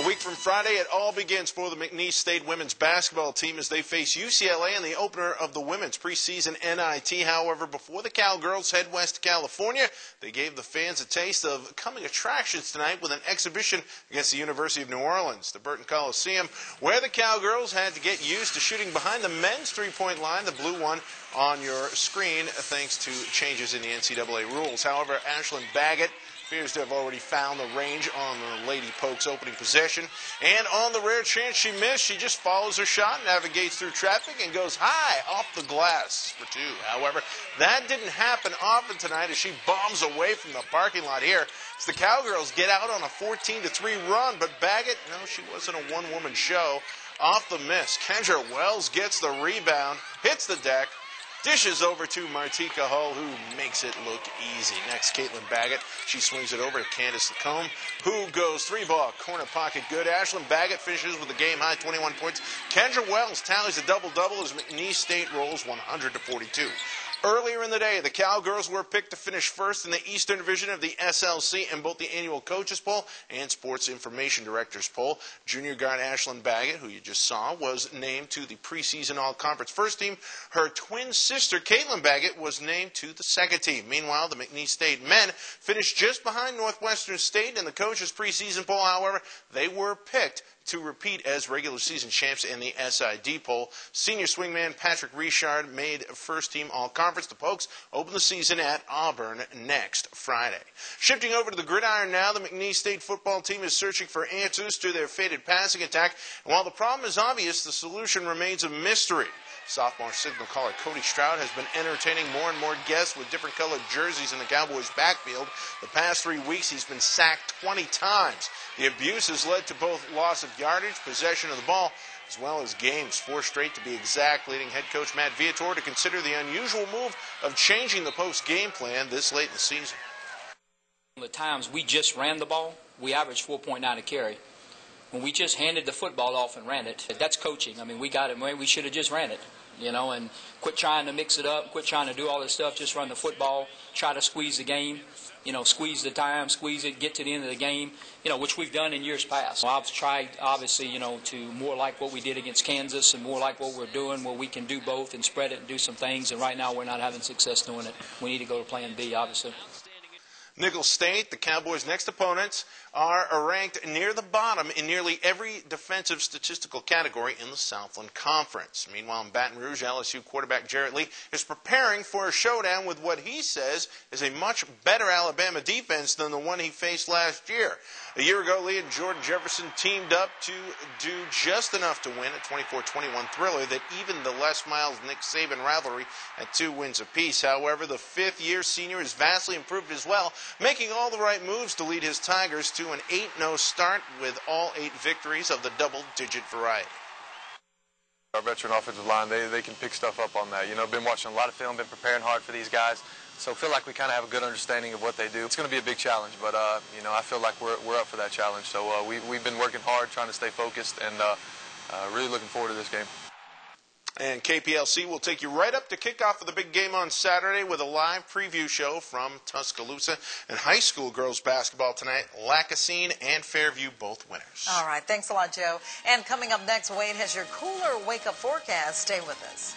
A week from Friday, it all begins for the McNeese State women's basketball team as they face UCLA in the opener of the women's preseason NIT. However, before the Cowgirls head west to California, they gave the fans a taste of coming attractions tonight with an exhibition against the University of New Orleans, the Burton Coliseum, where the Cowgirls had to get used to shooting behind the men's three-point line, the blue one on your screen, thanks to changes in the NCAA rules. However, Ashlyn Baggett appears to have already found the range on the Lady Pokes opening possession. And on the rare chance she missed, she just follows her shot, navigates through traffic, and goes high off the glass for two. However, that didn't happen often tonight as she bombs away from the parking lot here. As the Cowgirls get out on a 14-3 run, but Baggett, no, she wasn't a one-woman show. Off the miss, Kendra Wells gets the rebound, hits the deck, dishes over to Martika Hull, who makes it look easy. Next, Caitlin Baggett. She swings it over to Candace Lacombe, who goes three-ball, corner pocket good. Ashlyn Baggett finishes with a game-high 21 points. Kendra Wells tallies a double-double as McNeese State rolls 100-42. Earlier in the day, the Cowgirls were picked to finish first in the Eastern Division of the SLC in both the annual coaches poll and sports information directors poll. Junior guard Ashlyn Baggett, who you just saw, was named to the preseason all-conference first team. Her twin sister, Caitlin Baggett, was named to the second team. Meanwhile, the McNeese State men finished just behind Northwestern State in the coaches preseason poll. However, they were picked to repeat as regular season champs in the SID poll. Senior swingman Patrick Richard made first team all-conference. The Pokes open the season at Auburn next Friday. Shifting over to the gridiron now, the McNeese State football team is searching for answers to their faded passing attack. And while the problem is obvious, the solution remains a mystery. Sophomore signal caller Cody Stroud has been entertaining more and more guests with different colored jerseys in the Cowboys' backfield. The past 3 weeks, he's been sacked 20 times. The abuse has led to both loss of yardage, possession of the ball, as well as games, 4 straight to be exact, leading head coach Matt Viator to consider the unusual move of changing the post-game plan this late in the season. The times we just ran the ball, we averaged 4.9 a carry. When we just handed the football off and ran it, that's coaching. I mean, we got it. We should have just ran it, and quit trying to mix it up, quit trying to do all this stuff, just run the football, try to squeeze the game, squeeze the time, squeeze it, get to the end of the game, which we've done in years past. I've tried, obviously, to more like what we did against Kansas and more like what we're doing where we can do both and spread it and do some things, and right now we're not having success doing it. We need to go to plan B, obviously. Nicholls State, the Cowboys' next opponents, are ranked near the bottom in nearly every defensive statistical category in the Southland Conference. Meanwhile, in Baton Rouge, LSU quarterback Jarrett Lee is preparing for a showdown with what he says is a much better Alabama defense than the one he faced last year. A year ago, Lee and Jordan Jefferson teamed up to do just enough to win a 24-21 thriller that even the Les Miles-Nick Saban rivalry at 2 wins apiece. However, the fifth-year senior has vastly improved as well, making all the right moves to lead his Tigers to an 8-0 start with all 8 victories of the double-digit variety. Our veteran offensive line, they can pick stuff up on that. Been watching a lot of film, been preparing hard for these guys, so feel like we kind of have a good understanding of what they do. It's going to be a big challenge, but I feel like we're up for that challenge. So we've been working hard, trying to stay focused, and really looking forward to this game. And KPLC will take you right up to kickoff of the big game on Saturday with a live preview show from Tuscaloosa. And high school girls basketball tonight, Lacassine and Fairview, both winners. All right, thanks a lot, Joe. And coming up next, Wade has your cooler wake-up forecast. Stay with us.